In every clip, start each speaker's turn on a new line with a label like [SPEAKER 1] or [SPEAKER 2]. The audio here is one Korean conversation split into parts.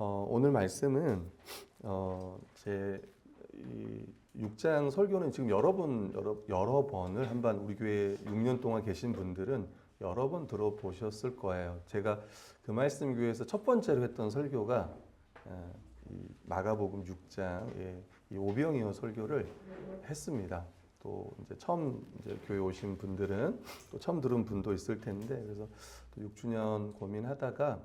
[SPEAKER 1] 오늘 말씀은 제 6장 설교는 지금 여러 번을 한번 우리 교회 6년 동안 계신 분들은 여러 번 들어보셨을 거예요. 제가 그 말씀 교회에서 첫 번째로 했던 설교가 이 마가복음 6장의 이 오병이어 설교를 했습니다. 또 이제 처음 교회 오신 분들은 또 처음 들은 분도 있을 텐데, 그래서 또 6주년 고민하다가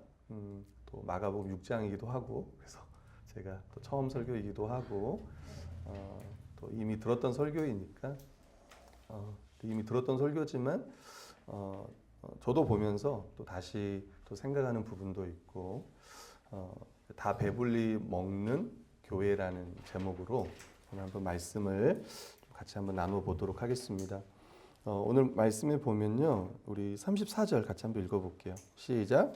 [SPEAKER 1] 또 마가복음 6장이기도 하고, 그래서 제가 또 처음 설교이기도 하고, 또 이미 들었던 설교이니까 이미 들었던 설교지만 저도 보면서 또 다시 또 생각하는 부분도 있고, 다 배불리 먹는 교회라는 제목으로 오늘 한번 말씀을 같이 한번 나눠 보도록 하겠습니다. 오늘 말씀에 보면요, 우리 34절 같이 한번 읽어볼게요. 시작.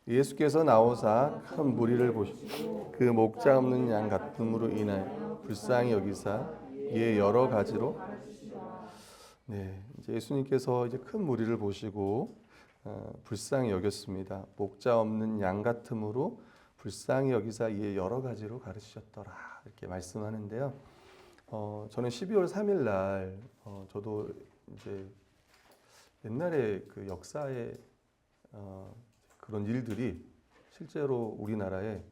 [SPEAKER 1] 예수께서 나오사 큰 무리를 보시고 그 목자 없는 양 같음으로 인하여 불쌍히 여기사 이에 여러 가지로 이제 예수님께서 이제 큰 무리를 보시고 불쌍히 여겼습니다. 목자 없는 양 같음으로 불쌍히 여기사 이에 여러 가지로 가르치셨더라, 이렇게 말씀하는데요. 저는 12월 3일 날 저도 이제 옛날에 그 역사에 그런 일들이 실제로 우리나라에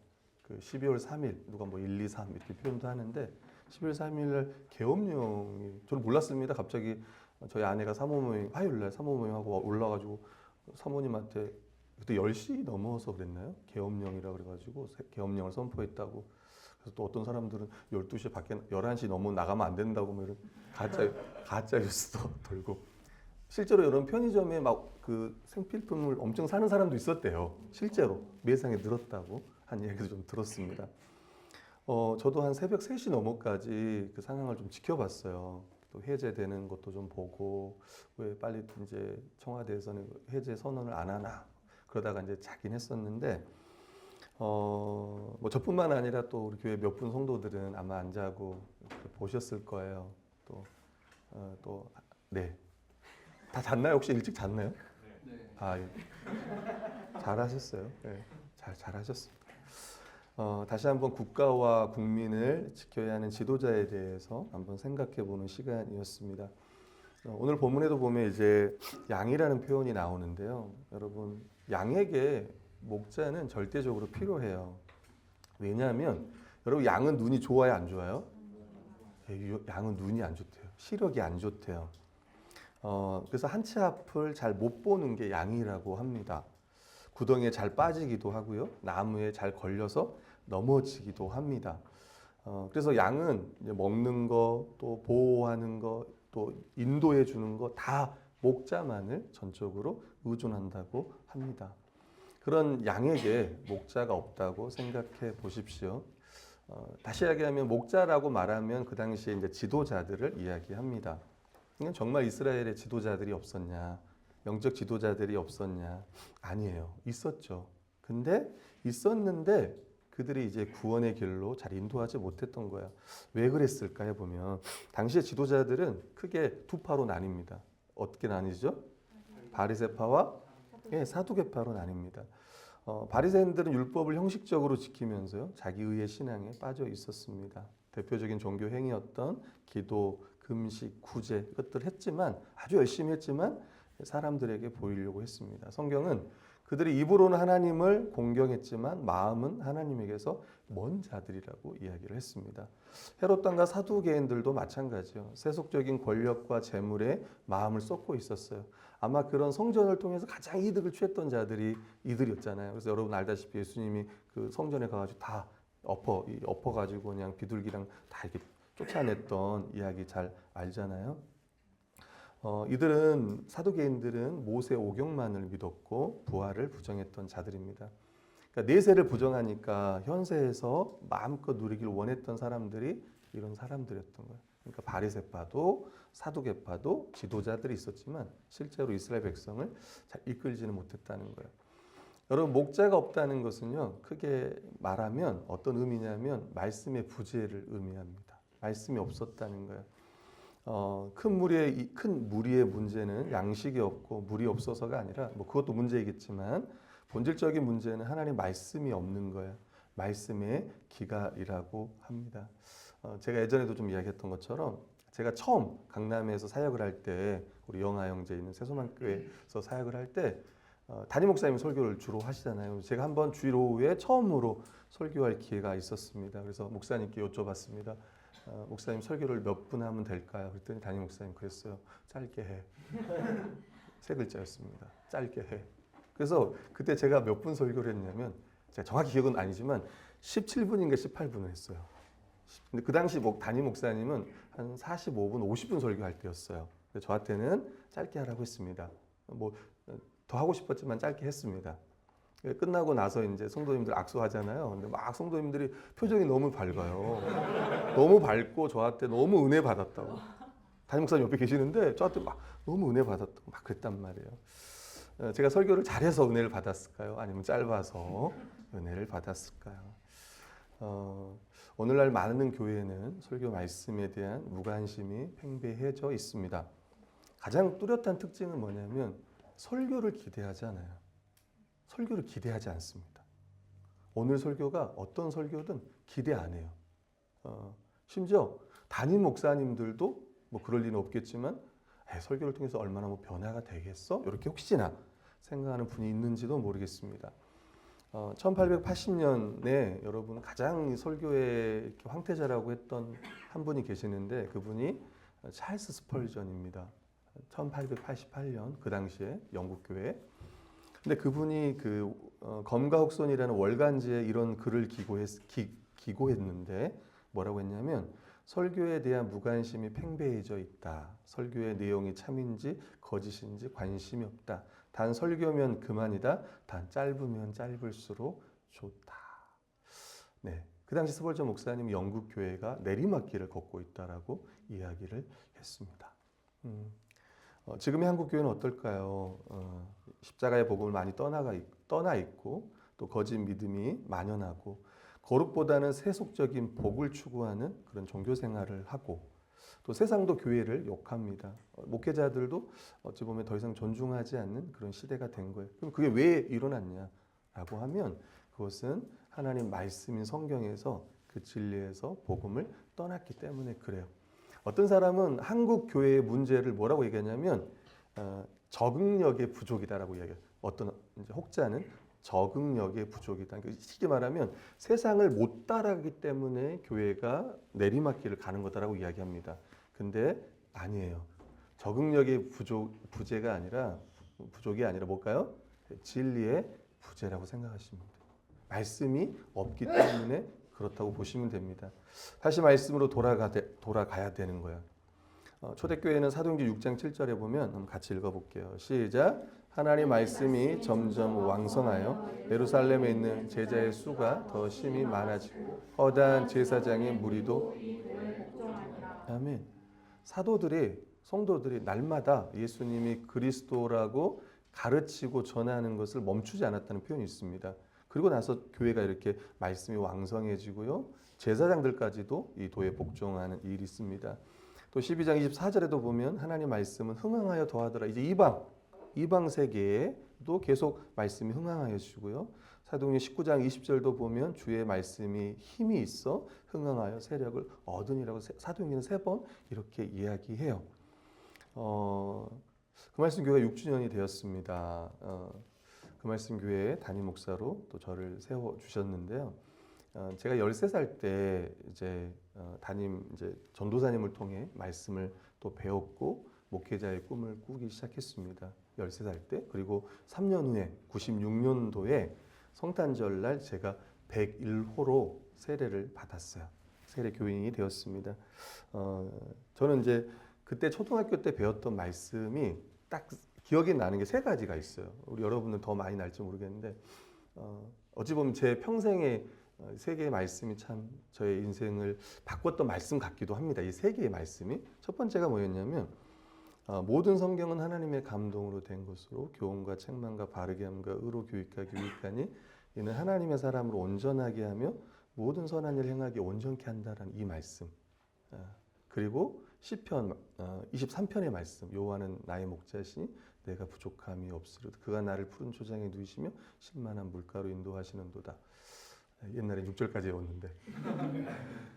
[SPEAKER 1] 그 12월 3일 누가 뭐 1, 2, 3 이렇게 표현도 하는데 12월 3일 날 계엄령이 저는 몰랐습니다. 갑자기 저희 아내가 사모모임 화요일 날 사모모임하고 올라가지고 사모님한테 그때 10시 넘어서 그랬나요? 계엄령이라 그래가지고 계엄령을 선포했다고. 그래서 또 어떤 사람들은 12시 밖에 11시 넘어 나가면 안 된다고 뭐 이런 가짜 뉴스도 돌고, 실제로 이런 편의점에 막 그 생필품을 엄청 사는 사람도 있었대요. 실제로 매상이 늘었다고 한 얘기도 좀 들었습니다. 저도 한 새벽 3시 넘어까지 그 상황을 좀 지켜봤어요. 또 해제되는 것도 좀 보고, 왜 빨리 이제 청와대에서는 해제 선언을 안 하나 그러다가 이제 자긴 했었는데, 뭐 저뿐만 아니라 또 우리 교회 몇 분 성도들은 아마 안 자고 보셨을 거예요. 네. 다 잤나요? 혹시 일찍 잤나요? 네. 아, 예. 잘하셨어요. 네. 잘하셨습니다. 다시 한번 국가와 국민을 지켜야 하는 지도자에 대해서 한번 생각해 보는 시간이었습니다. 오늘 본문에도 보면 이제 양이라는 표현이 나오는데요. 여러분, 양에게 목자는 절대적으로 필요해요. 왜냐하면 여러분, 양은 눈이 좋아요, 안 좋아요? 양은 눈이 안 좋대요. 시력이 안 좋대요. 그래서 한 치 앞을 잘 못 보는 게 양이라고 합니다. 구덩이에 잘 빠지기도 하고요. 나무에 잘 걸려서 넘어지기도 합니다. 그래서 양은 이제 먹는 거, 또 보호하는 거, 또 인도해 주는 거 다 목자만을 전적으로 의존한다고 합니다. 그런 양에게 목자가 없다고 생각해 보십시오. 다시 이야기하면 목자라고 말하면 그 당시에 이제 지도자들을 이야기합니다. 정말 이스라엘에 지도자들이 없었냐? 영적 지도자들이 없었냐? 아니에요. 있었죠. 근데 있었는데 그들이 이제 구원의 길로 잘 인도하지 못했던 거야. 왜 그랬을까 해보면 당시의 지도자들은 크게 두 파로 나뉩니다. 어떻게 나뉘죠? 바리새파와 사두개파로 나뉩니다. 바리새인들은 율법을 형식적으로 지키면서요, 자기의의 신앙에 빠져 있었습니다. 대표적인 종교 행위였던 기도, 금식, 구제 이것들 했지만, 아주 열심히 했지만 사람들에게 보이려고 했습니다. 성경은 그들이 입으로는 하나님을 공경했지만 마음은 하나님에게서 먼 자들이라고 이야기를 했습니다. 헤롯 왕과 사두개인들도 마찬가지요. 세속적인 권력과 재물에 마음을 쏟고 있었어요. 아마 그런 성전을 통해서 가장 이득을 취했던 자들이 이들이었잖아요. 그래서 여러분 알다시피 예수님이 그 성전에 가가지고 다 엎어가지고 그냥 비둘기랑 다 이렇게 쫓아냈던 이야기 잘 알잖아요. 이들은 사두개인들은 모세 오경만을 믿었고 부활을 부정했던 자들입니다. 그러니까 내세를 부정하니까 현세에서 마음껏 누리길 원했던 사람들이 이런 사람들이었던 거예요. 그러니까 바리새파도 사두개파도 지도자들이 있었지만 실제로 이스라엘 백성을 잘 이끌지는 못했다는 거예요. 여러분, 목자가 없다는 것은요, 크게 말하면 어떤 의미냐면 말씀의 부재를 의미합니다. 말씀이 없었다는 거예요. 큰 무리의 문제는 양식이 없고 물이 없어서가 아니라, 뭐 그것도 문제이겠지만 본질적인 문제는 하나님 말씀이 없는 거예요. 말씀의 기갈이라고 합니다. 제가 예전에도 좀 이야기했던 것처럼 제가 처음 강남에서 사역을 할 때 우리 영아 형제 있는 새소망교회에서 사역을 할 때 담임 목사님이 설교를 주로 하시잖아요. 제가 한번 주일 오후에 처음으로 설교할 기회가 있었습니다. 그래서 목사님께 여쭤봤습니다. 목사님 설교를 몇 분 하면 될까요? 그랬더니 담임 목사님 그랬어요. 짧게 해. 세 글자였습니다. 짧게 해. 그래서 그때 제가 몇 분 설교를 했냐면 제가 정확히 기억은 아니지만 17분인가 18분을 했어요. 근데 그 당시 담임 목사님은 한 45분, 50분 설교할 때였어요. 저한테는 짧게 하라고 했습니다. 더 하고 싶었지만 짧게 했습니다. 끝나고 나서 이제 성도님들 악수하잖아요. 근데 막 성도님들이 표정이 너무 밝아요. 너무 밝고 저한테 너무 은혜 받았다고. 담임 목사님 옆에 계시는데 저한테 막 너무 은혜 받았다고 막 그랬단 말이에요. 제가 설교를 잘해서 은혜를 받았을까요? 아니면 짧아서 은혜를 받았을까요? 오늘날 많은 교회는 설교 말씀에 대한 무관심이 팽배해져 있습니다. 가장 뚜렷한 특징은 뭐냐면 설교를 기대하지 않아요. 설교를 기대하지 않습니다. 오늘 설교가 어떤 설교든 기대 안 해요. 심지어 담임 목사님들도 그럴 리는 없겠지만 설교를 통해서 얼마나 변화가 되겠어? 이렇게 혹시나 생각하는 분이 있는지도 모르겠습니다. 1880년에 여러분 가장 설교의 황태자라고 했던 한 분이 계시는데 그분이 찰스 스펄전입니다. 1888년 그 당시에 영국 교회. 근데 그분이 검과 혹손이라는 월간지에 이런 글을 기고했는데 뭐라고 했냐면 설교에 대한 무관심이 팽배해져 있다. 설교의 내용이 참인지 거짓인지 관심이 없다. 단 설교면 그만이다. 단 짧으면 짧을수록 좋다. 네, 그 당시 스펄전 목사님이 영국 교회가 내리막길을 걷고 있다라고 이야기를 했습니다. 지금의 한국 교회는 어떨까요? 십자가의 복음을 많이 떠나 있고 또 거짓 믿음이 만연하고 거룩보다는 세속적인 복을 추구하는 그런 종교 생활을 하고 또 세상도 교회를 욕합니다. 목회자들도 어찌 보면 더 이상 존중하지 않는 그런 시대가 된 거예요. 그럼 그게 왜 일어났냐라고 하면 그것은 하나님 말씀인 성경에서 그 진리에서 복음을 떠났기 때문에 그래요. 어떤 사람은 한국 교회의 문제를 뭐라고 얘기하냐면 적응력의 부족이다라고 이야기해요. 어떤 이제 혹자는 적응력의 부족이다. 쉽게 말하면 세상을 못 따라가기 때문에 교회가 내리막길을 가는 거다라고 이야기합니다. 근데 아니에요. 적응력의 부족이 아니라 뭘까요? 진리의 부재라고 생각하시면 돼요. 말씀이 없기 때문에 그렇다고 보시면 됩니다. 다시 말씀으로 돌아가야 되는 거야. 초대교회는 사도행전 6장 7절에 보면 한번 같이 읽어볼게요. 시작. 하나님 말씀이 점점 왕성하여 예루살렘에 있는 제자의 수가 더 심히 많아지고 허다한 제사장의 무리도 아멘. 성도들이 날마다 예수님이 그리스도라고 가르치고 전하는 것을 멈추지 않았다는 표현이 있습니다. 그리고 나서 교회가 이렇게 말씀이 왕성해지고요. 제사장들까지도 이 도에 복종하는 일이 있습니다. 또 12장 24절에도 보면 하나님 말씀은 흥황하여 더하더라. 이제 이방 세계에도 계속 말씀이 흥황하여 주고요. 사도행전 19장 20절도 보면 주의 말씀이 힘이 있어 흥황하여 세력을 얻으니라고 사도행전은 3번 이렇게 이야기해요. 그 말씀 교회가 6주년이 되었습니다. 그 말씀 교회의 담임 목사로 또 저를 세워 주셨는데요. 제가 13살 때 이제 전도사님을 통해 말씀을 또 배웠고 목회자의 꿈을 꾸기 시작했습니다. 13살 때. 그리고 3년 후에 96년도에 성탄절날 제가 101호로 세례를 받았어요. 세례 교인이 되었습니다. 저는 이제 그때 초등학교 때 배웠던 말씀이 딱 기억이 나는 게 3가지가 있어요. 우리 여러분은 더 많이 날지 모르겠는데 어찌 보면 제 평생의 3개의 말씀이 참 저의 인생을 바꿨던 말씀 같기도 합니다. 이 3개의 말씀이. 첫 번째가 뭐였냐면 모든 성경은 하나님의 감동으로 된 것으로 교훈과 책망과 바르게 함과 의로 교육하기 유익하니 이는 하나님의 사람으로 온전하게 하며 모든 선한 일 행하기 온전케 한다라는 이 말씀. 그리고 시편 23편의 말씀. 여호와는 나의 목자시니 내가 부족함이 없으리로다. 그가 나를 푸른 초장에 누이시며 신만한 물가로 인도하시는도다. 옛날에 6절까지 외웠는데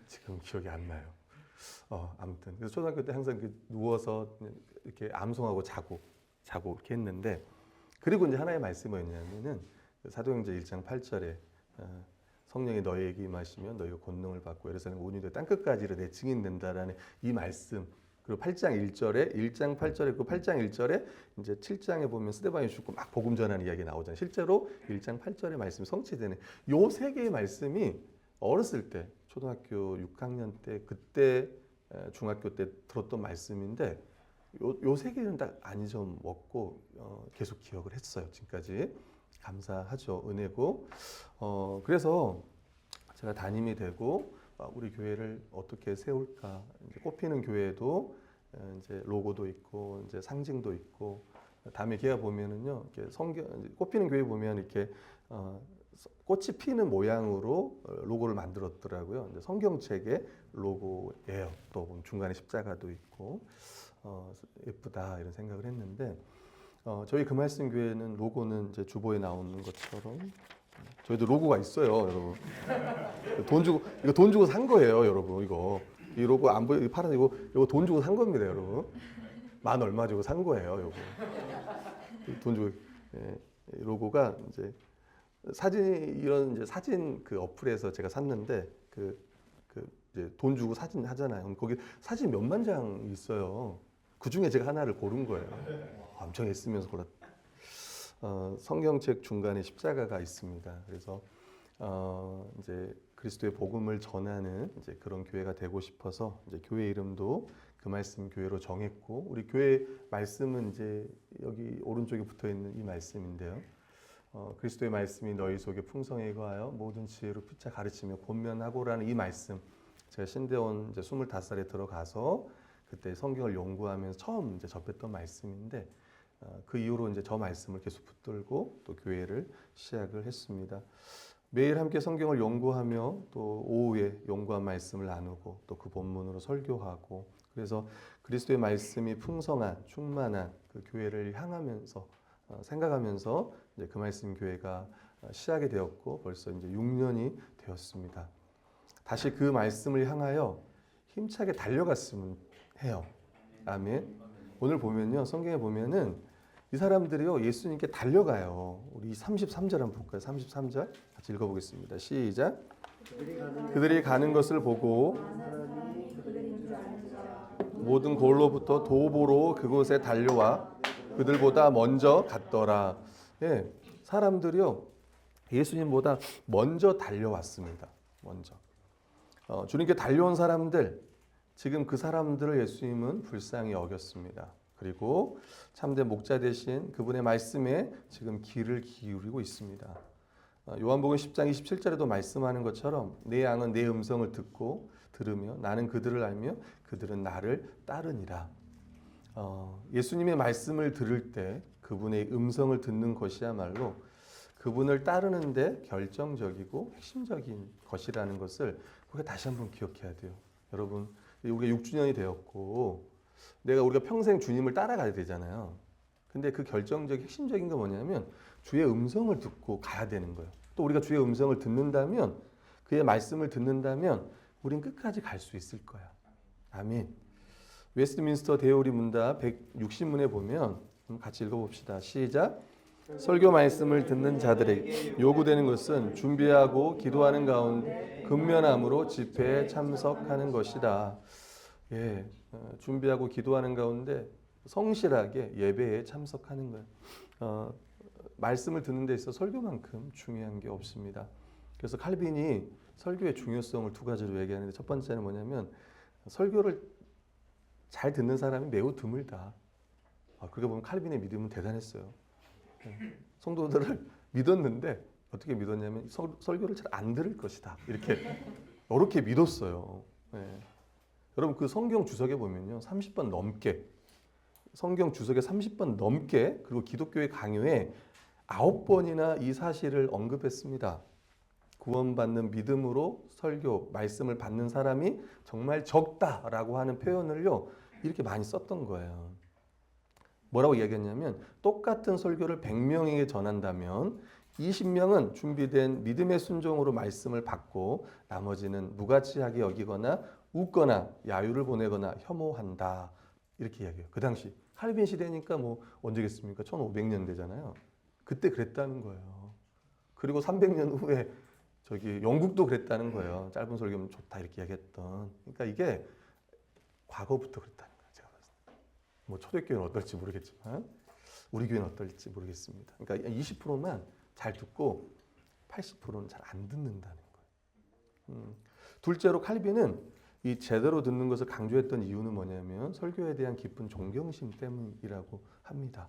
[SPEAKER 1] 지금 기억이 안 나요. 아무튼 그래서 초등학교 때 항상 누워서 이렇게 암송하고 자고 이렇게 했는데, 그리고 이제 하나의 말씀이 뭐였냐면은 사도행전 1장 8절에 성령이 너희에게 임하시면 너희가 권능을 받고 예루살렘 온 유대 땅 끝까지 내 증인 된다라는 이 말씀, 그리고 8장 1절에 1장 8절에 그 8장 1절에 이제 7장에 보면 스데반이 죽고 막 복음 전하는 이야기 나오잖아요. 실제로 1장 8절의 말씀이 성취되는 요 세 개의 말씀이 어렸을 때 초등학교 6학년 때 그때 중학교 때 들었던 말씀인데 요 세 개는 딱 안 잊어먹고 계속 기억을 했어요. 지금까지. 감사하죠. 은혜고. 그래서 제가 담임이 되고 우리 교회를 어떻게 세울까. 이제 꽃피는 교회도 이제 로고도 있고 이제 상징도 있고, 다음에 기회 보면은요, 이렇게 꽃피는 교회 보면 이렇게 꽃이 피는 모양으로 로고를 만들었더라고요. 이제 성경책의 로고예요. 또 보면 중간에 십자가도 있고 예쁘다 이런 생각을 했는데, 저희 금말씀 교회는 로고는 이제 주보에 나오는 것처럼 저희도 로고가 있어요, 여러분. 이거 돈 주고 산 거예요, 여러분. 이 로고 안 보여, 파란 이거 돈 주고 산 겁니다, 여러분. 만 얼마 주고 산 거예요, 이거. 돈 주고. 예, 로고가 이제 이런 이제 사진 그 어플에서 제가 샀는데 이제 돈 주고 사진 하잖아요. 거기 사진 몇만 장 있어요. 그 중에 제가 하나를 고른 거예요. 엄청 애쓰면서 골랐. 성경책 중간에 십자가가 있습니다. 그래서 이제 그리스도의 복음을 전하는 이제 그런 교회가 되고 싶어서 이제 교회 이름도 그 말씀 교회로 정했고, 우리 교회 말씀은 이제 여기 오른쪽에 붙어 있는 이 말씀인데요. 그리스도의 말씀이 너희 속에 풍성에 거하여 모든 지혜로 피차 가르치며 권면하고라는 이 말씀, 제가 신대원 이제 25살에 들어가서 그때 성경을 연구하면서 처음 이제 접했던 말씀인데, 그 이후로 이제 저 말씀을 계속 붙들고 또 교회를 시작을 했습니다. 매일 함께 성경을 연구하며 또 오후에 연구한 말씀을 나누고 또 그 본문으로 설교하고, 그래서 그리스도의 말씀이 풍성한 충만한 그 교회를 향하면서 생각하면서 이제 그 말씀 교회가 시작이 되었고 벌써 이제 6년이 되었습니다. 다시 그 말씀을 향하여 힘차게 달려갔으면 해요. 아멘. 오늘 보면요, 성경에 보면은 이 사람들이요 예수님께 달려가요. 우리 33절 한번 볼까요? 33절 같이 읽어보겠습니다. 시작. 그들이 가는 것을 보고 모든 골로부터 도보로 그곳에 달려와 그들보다 먼저 갔더라. 예, 사람들이요 예수님보다 먼저 달려왔습니다. 먼저 주님께 달려온 사람들, 지금 그 사람들을 예수님은 불쌍히 여겼습니다. 그리고 참된 목자 되신 그분의 말씀에 지금 귀를 기울이고 있습니다. 요한복음 10장 27절에도 말씀하는 것처럼 내 양은 내 음성을 듣고 들으며 나는 그들을 알며 그들은 나를 따르니라. 예수님의 말씀을 들을 때 그분의 음성을 듣는 것이야말로 그분을 따르는데 결정적이고 핵심적인 것이라는 것을 우리가 다시 한번 기억해야 돼요. 여러분, 우리가 6주년이 되었고 우리가 평생 주님을 따라가야 되잖아요. 근데 그 결정적 핵심적인 건 뭐냐면 주의 음성을 듣고 가야 되는 거예요. 또 우리가 주의 음성을 듣는다면, 그의 말씀을 듣는다면 우린 끝까지 갈 수 있을 거야. 아멘. 웨스트민스터 대오리 문답 160문에 보면 같이 읽어봅시다. 시작. 설교 말씀을 듣는 자들에게 요구되는 것은 준비하고 기도하는 가운데 근면함으로 집회에 참석하는 것이다. 예, 준비하고 기도하는 가운데 성실하게 예배에 참석하는 거예요. 말씀을 듣는 데 있어 설교만큼 중요한 게 없습니다. 그래서 칼빈이 설교의 중요성을 두 가지로 얘기하는데, 첫 번째는 뭐냐면 설교를 잘 듣는 사람이 매우 드물다. 그렇게 보면 칼빈의 믿음은 대단했어요. 성도들을 믿었는데 어떻게 믿었냐면 설교를 잘 안 들을 것이다. 이렇게 믿었어요. 네. 여러분, 그 성경 주석에 보면요 30번 넘게, 성경 주석에 30번 넘게, 그리고 기독교의 강요에 9번이나 이 사실을 언급했습니다. 구원받는 믿음으로 설교, 말씀을 받는 사람이 정말 적다라고 하는 표현을요 이렇게 많이 썼던 거예요. 뭐라고 이야기했냐면 똑같은 설교를 100명에게 전한다면 20명은 준비된 믿음의 순종으로 말씀을 받고 나머지는 무가치하게 여기거나 웃거나 야유를 보내거나 혐오한다. 이렇게 이야기해요. 그 당시 칼빈 시대니까 뭐 언제겠습니까? 1500년대잖아요. 그때 그랬다는 거예요. 그리고 300년 후에 저기 영국도 그랬다는 거예요. 짧은 설교면 좋다 이렇게 이야기했던. 그러니까 이게 과거부터 그랬다는 거예요. 제가 봤을 때. 뭐 초대교회는 어떨지 모르겠지만 우리 교회는 어떨지 모르겠습니다. 그러니까 20%만 잘 듣고 80%는 잘 안 듣는다는 거예요. 둘째로 칼빈은 이 제대로 듣는 것을 강조했던 이유는 뭐냐면 설교에 대한 깊은 존경심 때문이라고 합니다.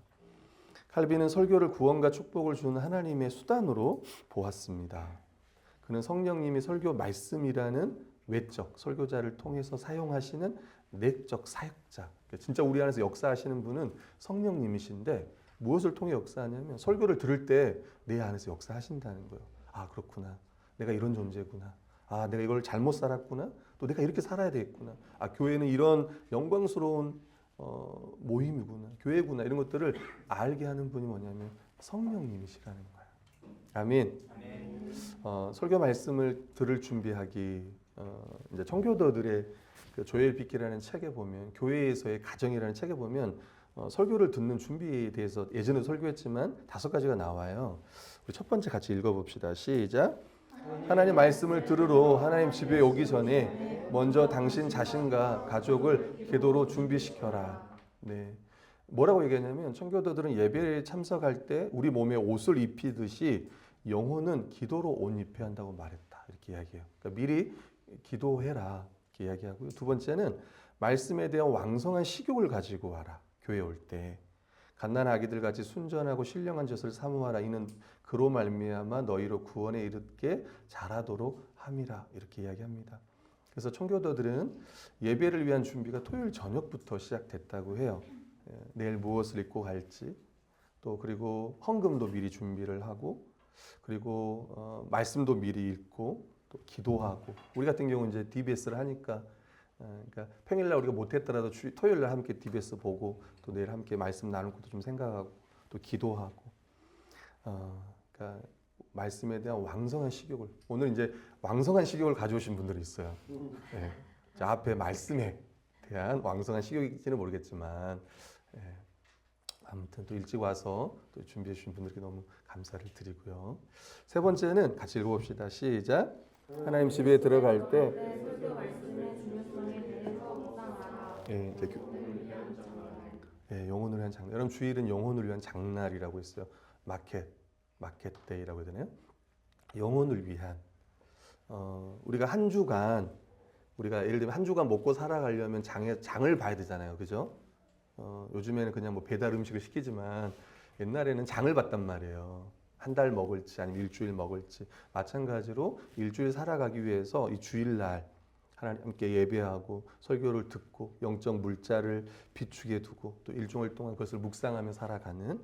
[SPEAKER 1] 칼빈은 설교를 구원과 축복을 주는 하나님의 수단으로 보았습니다. 그는 성령님이 설교 말씀이라는 외적 설교자를 통해서 사용하시는 내적 사역자. 진짜 우리 안에서 역사하시는 분은 성령님이신데 무엇을 통해 역사하냐면 설교를 들을 때 내 안에서 역사하신다는 거예요. 아 그렇구나. 내가 이런 존재구나. 아 내가 이걸 잘못 살았구나. 또 내가 이렇게 살아야 되겠구나. 아 교회는 이런 영광스러운 모임이구나. 교회구나. 이런 것들을 알게 하는 분이 뭐냐면 성령님이시라는 거예요. 아멘. 설교 말씀을 들을 준비하기 이제 청교도들의 그 조엘 빗기라는 책에 보면 교회에서의 가정이라는 책에 보면 설교를 듣는 준비에 대해서 예전에 설교했지만 5가지가 나와요. 우리 첫 번째 같이 읽어봅시다. 시작. 하나님 말씀을 들으러 하나님 집에 오기 전에 먼저 당신 자신과 가족을 기도로 준비시켜라. 네. 뭐라고 얘기했냐면 청교도들은 예배에 참석할 때 우리 몸에 옷을 입히듯이 영혼은 기도로 옷 입혀야 한다고 말했다. 이렇게 이야기해요. 그러니까 미리 기도해라. 이렇게 이야기하고요. 두 번째는 말씀에 대한 왕성한 식욕을 가지고 와라. 교회 올 때. 갓난 아기들 같이 순전하고 신령한 젖을 사모하라. 이는 그로 말미암아 너희로 구원에 이르게 잘하도록 함이라. 이렇게 이야기합니다. 그래서 청교도들은 예배를 위한 준비가 토요일 저녁부터 시작됐다고 해요. 내일 무엇을 입고 갈지 또 그리고 헌금도 미리 준비를 하고 그리고 말씀도 미리 읽고 또 기도하고 우리 같은 경우는 이제 DBS를 하니까 그러니까 평일날 우리가 못했더라도 토요일날 함께 DBS 보고 또 내일 함께 말씀 나눌 것도 좀 생각하고 또 기도하고 그러니까 말씀에 대한 왕성한 식욕을 오늘 이제 왕성한 식욕을 가져오신 분들이 있어요. 네. 앞에 말씀에 대한 왕성한 식욕일지는 모르겠지만 아무튼 또 일찍 와서 또 준비해 주신 분들께 너무 감사를 드리고요. 세 번째는 같이 읽어봅시다. 시작. 하나님 집에 들어갈 때 영혼을 위한 장날. 여러분 주일은 영혼을 위한 장날이라고 했어요. 마켓데이라고 해야 되나요? 영혼을 위한 우리가 한 주간 우리가 예를 들면 한 주간 먹고 살아가려면 장을 봐야 되잖아요. 그죠? 요즘에는 그냥 뭐 배달 음식을 시키지만 옛날에는 장을 봤단 말이에요. 한 달 먹을지 아니면 일주일 먹을지 마찬가지로 일주일 살아가기 위해서 이 주일날 하나님께 예배하고 설교를 듣고 영적 물자를 비추게 두고 또 일종일 동안 그것을 묵상하며 살아가는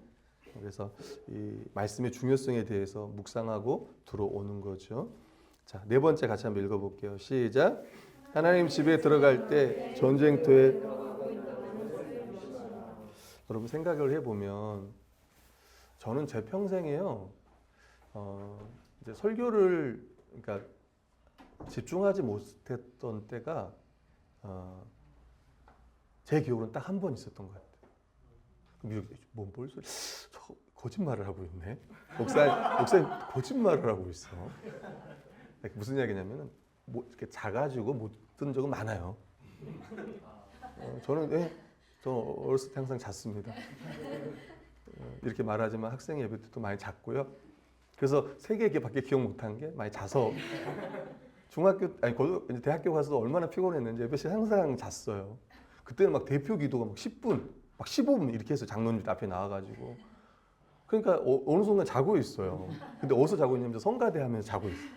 [SPEAKER 1] 그래서 이 말씀의 중요성에 대해서 묵상하고 들어오는 거죠. 자, 네 번째 같이 한번 읽어볼게요. 시작. 하나님 집에 들어갈 때 전쟁터에 여러분 생각을 해보면 저는 제 평생에요 이제 설교를 그러니까 집중하지 못했던 때가 제 기억으로는 딱 한 번 있었던 것 같아요. 뭔 소리? 저 거짓말을 하고 있네. 목사님 거짓말을 하고 있어. 무슨 이야기냐면은 뭐 이렇게 작아지고 못 든 적은 많아요. 저는 어렸을 때 항상 잤습니다. 이렇게 말하지만 학생 예배 때도 많이 잤고요. 그래서 세계밖에 기억 못한 게 많이 자서 대학교 가서도 얼마나 피곤했는지 예배 시에 항상 잤어요. 그때는 막 대표 기도가 막 10분, 막 15분 이렇게 해서 장로님 앞에 나와가지고 그러니까 어느 순간 자고 있어요. 근데 어디서 자고 있냐면 성가대 하면서 자고 있어요.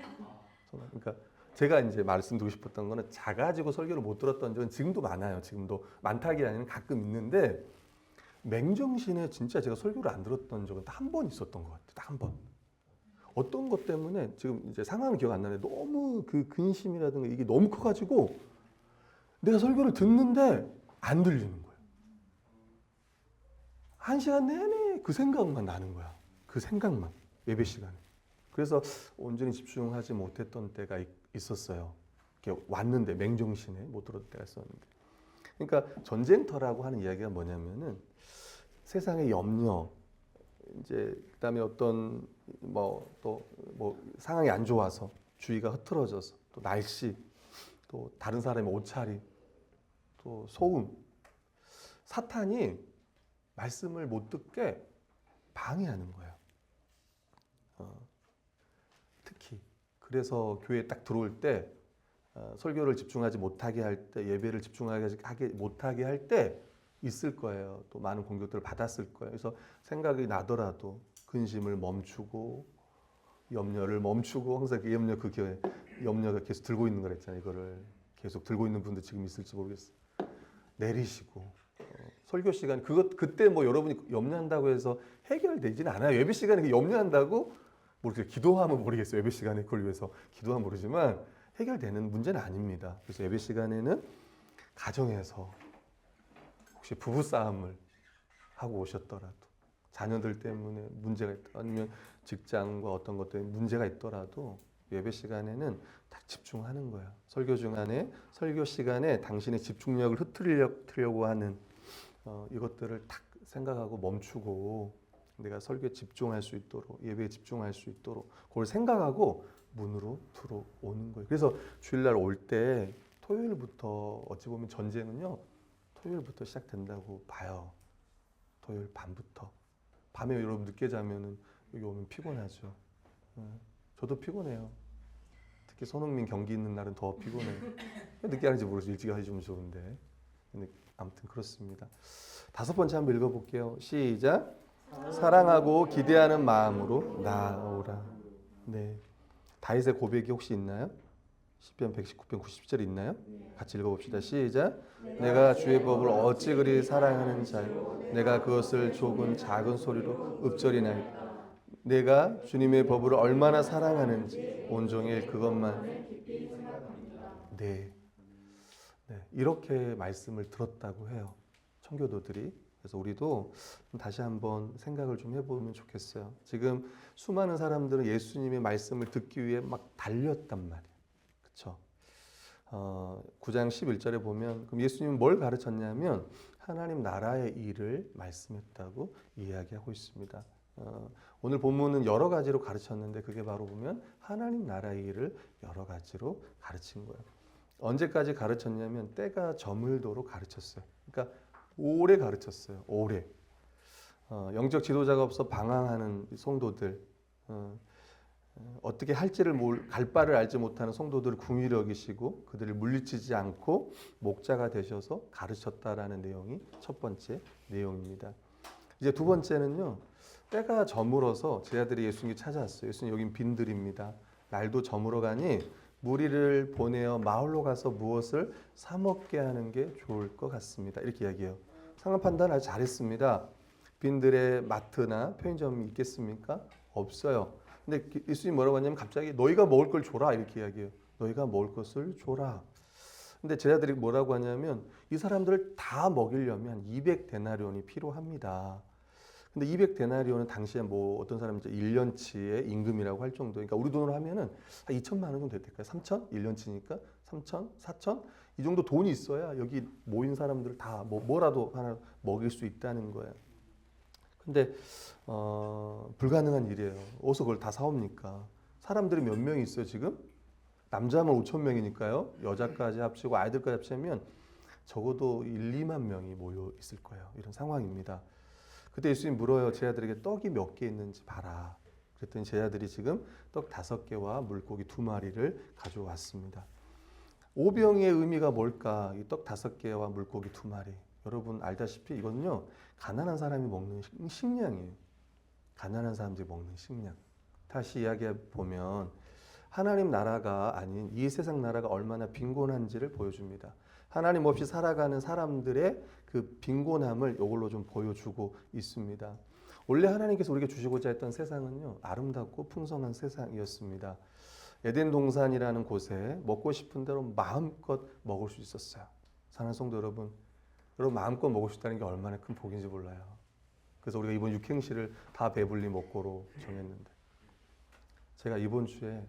[SPEAKER 1] 그러니까 제가 이제 말씀드리고 싶었던 거는 작아지고 설교를 못 들었던 적은 지금도 많아요. 지금도 많다기 아니라 가끔 있는데 맹정신에 진짜 제가 설교를 안 들었던 적은 딱 한 번 있었던 것 같아요. 딱 한 번. 어떤 것 때문에 지금 이제 상황은 기억 안 나는데 너무 그 근심이라든가 이게 너무 커가지고 내가 설교를 듣는데 안 들리는 거예요. 1시간 내내 그 생각만 나는 거야. 그 생각만. 예배 시간에. 그래서 온전히 집중하지 못했던 때가 있었어요. 이렇게 왔는데 맹정신에 못 들었을 때가 있었는데. 그러니까 전쟁터라고 하는 이야기가 뭐냐면은 세상의 염려, 이제 그다음에 어떤 뭐 상황이 안 좋아서 주의가 흐트러져서 또 날씨, 또 다른 사람의 옷차림, 또 소음, 사탄이 말씀을 못 듣게 방해하는 거예요. 특히 그래서 교회에 딱 들어올 때 설교를 집중하지 못하게 할 때, 예배를 집중하게 못하게 할 때 있을 거예요. 또 많은 공격들을 받았을 거예요. 그래서 생각이 나더라도 근심을 멈추고 염려를 멈추고, 항상 그 염려가 계속 들고 있는 거랬잖아요. 이거를 계속 들고 있는 분도 지금 있을지 모르겠어요. 내리시고 설교 시간 그때 뭐 여러분이 염려한다고 해서 해결되지는 않아요. 예배 시간에 염려한다고 뭐 이렇게 기도하면 모르겠어요. 예배 시간에 그걸 위해서 기도하면 모르지만 해결되는 문제는 아닙니다. 그래서 예배 시간에는 가정에서 혹시 부부 싸움을 하고 오셨더라도, 자녀들 때문에 문제가 있다, 아니면 직장과 어떤 것 때문에 문제가 있더라도 예배 시간에는 딱 집중하는 거예요. 설교 시간에 당신의 집중력을 흐트리려고 하는 이것들을 딱 생각하고 멈추고, 내가 설교에 집중할 수 있도록, 예배에 집중할 수 있도록 그걸 생각하고 문으로 들어오는 거예요. 그래서 주일날 올 때 토요일부터, 어찌 보면 전쟁은요 토요일부터 시작된다고 봐요. 토요일 밤부터. 밤에 여러분 늦게 자면은 여기 오면 피곤하죠. 저도 피곤해요. 특히 손흥민 경기 있는 날은 더 피곤해요. 늦게 하는지 모르겠어요. 일찍 해주면 좋은데. 근데 아무튼 그렇습니다. 5번째 한번 읽어볼게요. 시작. 사랑하고 기대하는 마음으로 나아오라. 네. 다윗의 고백이 혹시 있나요? 시편 119편 90절 있나요? 같이 읽어봅시다. 시작. 내가 주의 법을 어찌 그리 사랑하는 자요. 내가 그것을 조금 작은 소리로 읊조리나이다. 내가 주님의 법을 얼마나 사랑하는지 온종일 그것만. 네. 네. 이렇게 말씀을 들었다고 해요. 청교도들이. 그래서 우리도 다시 한번 생각을 좀 해보면 좋겠어요. 지금 수많은 사람들은 예수님의 말씀을 듣기 위해 막 달렸단 말이에요. 그렇죠? 9장 11절에 보면 그럼 예수님은 뭘 가르쳤냐면 하나님 나라의 일을 말씀했다고 이야기하고 있습니다. 오늘 본문은 여러 가지로 가르쳤는데 그게 바로 보면 하나님 나라의 일을 여러 가지로 가르친 거예요. 언제까지 가르쳤냐면 때가 저물도록 가르쳤어요. 그러니까 오래 가르쳤어요. 오래. 영적 지도자가 없어 방황하는 성도들, 어떻게 할지를 갈 바를 알지 못하는 성도들을 긍휼히 여기시고 그들을 물리치지 않고 목자가 되셔서 가르쳤다라는 내용이 첫 번째 내용입니다. 이제 두 번째는요. 때가 저물어서 제자들이 예수님께 찾아왔어요. 예수님 여긴 빈들입니다. 날도 저물어가니 무리를 보내어 마을로 가서 무엇을 사 먹게 하는 게 좋을 것 같습니다. 이렇게 이야기해요. 상황 판단 아주 잘했습니다. 빈들의 마트나 편의점이 있겠습니까? 없어요. 근데 예수님 뭐라고 하냐면 갑자기 너희가 먹을 걸 줘라 이렇게 이야기해요. 너희가 먹을 것을 줘라. 근데 제자들이 뭐라고 하냐면 이 사람들을 다 먹이려면 200데나리온이 필요합니다. 근데 200데나리온은 당시에 뭐 어떤 사람은 이제 1년치의 임금이라고 할 정도. 그러니까 우리 돈으로 하면은 한 2천만 원 정도 될까요? 3천? 1년치니까 3천? 4천? 이 정도 돈이 있어야 여기 모인 사람들을 다 뭐라도 하나 먹일 수 있다는 거예요. 근데 불가능한 일이에요. 어디서 그걸 다 사옵니까? 사람들이 몇 명이 있어요 지금? 남자만 5천 명이니까요. 여자까지 합치고 아이들까지 합치면 적어도 1, 2만 명이 모여 있을 거예요. 이런 상황입니다. 그때 예수님 물어요. 제자들에게 떡이 몇 개 있는지 봐라. 그랬더니 제자들이 지금 떡 5개와 물고기 2마리를 가져왔습니다. 오병이의 의미가 뭘까? 이 떡 5개와 물고기 2마리. 여러분 알다시피 이거는요. 가난한 사람이 먹는 식량이에요. 가난한 사람들이 먹는 식량. 다시 이야기해 보면 하나님 나라가 아닌 이 세상 나라가 얼마나 빈곤한지를 보여줍니다. 하나님 없이 살아가는 사람들의 그 빈곤함을 이걸로 좀 보여주고 있습니다. 원래 하나님께서 우리에게 주시고자 했던 세상은요. 아름답고 풍성한 세상이었습니다. 에덴 동산이라는 곳에 먹고 싶은 대로 마음껏 먹을 수 있었어요. 사랑하는 성도 여러분, 마음껏 먹을 수 있다는 게 얼마나 큰 복인지 몰라요. 그래서 우리가 이번 육행시를 다 배불리 먹고로 정했는데 제가 이번 주에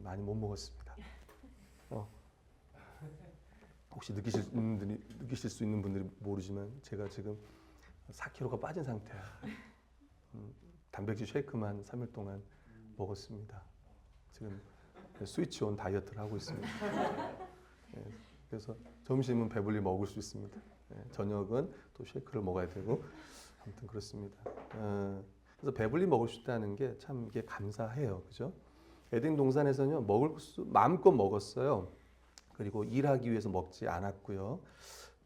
[SPEAKER 1] 많이 못 먹었습니다. 혹시 느끼실 수 있는 분들이 모르지만 제가 지금 4kg가 빠진 상태야. 단백질 쉐이크만 3일 동안 먹었습니다. 지금 스위치 온 다이어트를 하고 있습니다. 그래서 점심은 배불리 먹을 수 있습니다. 저녁은 또 쉐이크를 먹어야 되고 아무튼 그렇습니다. 그래서 배불리 먹을 수 있다는 게 참 이게 감사해요, 그죠? 에덴 동산에서는요 먹을 수 마음껏 먹었어요. 그리고 일하기 위해서 먹지 않았고요.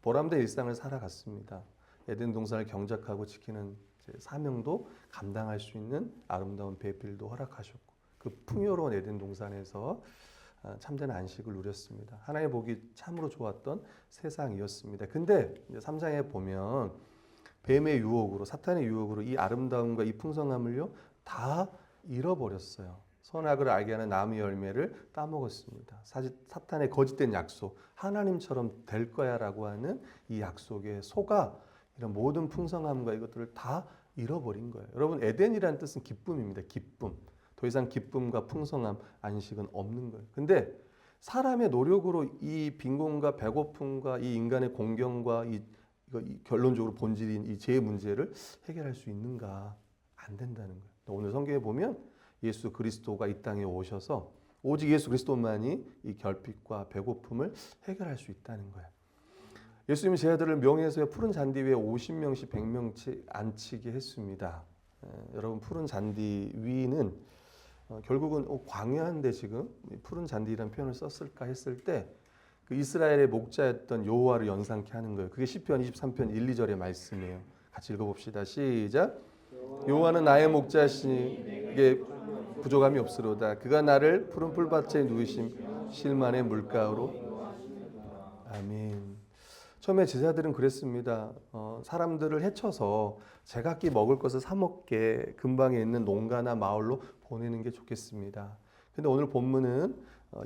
[SPEAKER 1] 보람된 일상을 살아갔습니다. 에덴 동산을 경작하고 지키는 사명도 감당할 수 있는 아름다운 배필도 허락하셨고 그 풍요로운 에덴 동산에서 참된 안식을 누렸습니다. 하나님의 복이 참으로 좋았던 세상이었습니다. 근데 이제 3장에 보면 뱀의 유혹으로 사탄의 유혹으로 이 아름다움과 이 풍성함을요 다 잃어버렸어요. 선악을 알게 하는 나무의 열매를 따먹었습니다. 사탄의 거짓된 약속, 하나님처럼 될 거야라고 하는 이 약속에 속아 이런 모든 풍성함과 이것들을 다 잃어버린 거예요. 여러분 에덴이라는 뜻은 기쁨입니다. 기쁨. 더 이상 기쁨과 풍성함, 안식은 없는 거예요. 근데 사람의 노력으로 이 빈곤과 배고픔과 이 인간의 공경과 이 결론적으로 본질인 이 죄의 문제를 해결할 수 있는가? 안 된다는 거예요. 오늘 성경에 보면 예수 그리스도가 이 땅에 오셔서 오직 예수 그리스도만이 이 결핍과 배고픔을 해결할 수 있다는 거예요. 예수님이 제 아들을 명예에서 푸른 잔디 위에 50명씩 100명씩 앉히게 했습니다. 여러분 푸른 잔디 위는 결국은 광야인데 지금 푸른 잔디라는 표현을 썼을까 했을 때 그 이스라엘의 목자였던 여호와를 연상케 하는 거예요. 그게 시편 23편 1, 2절의 말씀이에요. 같이 읽어봅시다. 시작. 여호와는 나의 목자시니 내게 부족함이 없으로다. 그가 나를 푸른 풀밭에 누이심 실만의 물가로. 아멘. 처음에 제자들은 그랬습니다. 사람들을 해쳐서 제각기 먹을 것을 사 먹게 근방에 있는 농가나 마을로 보내는 게 좋겠습니다. 근데 오늘 본문은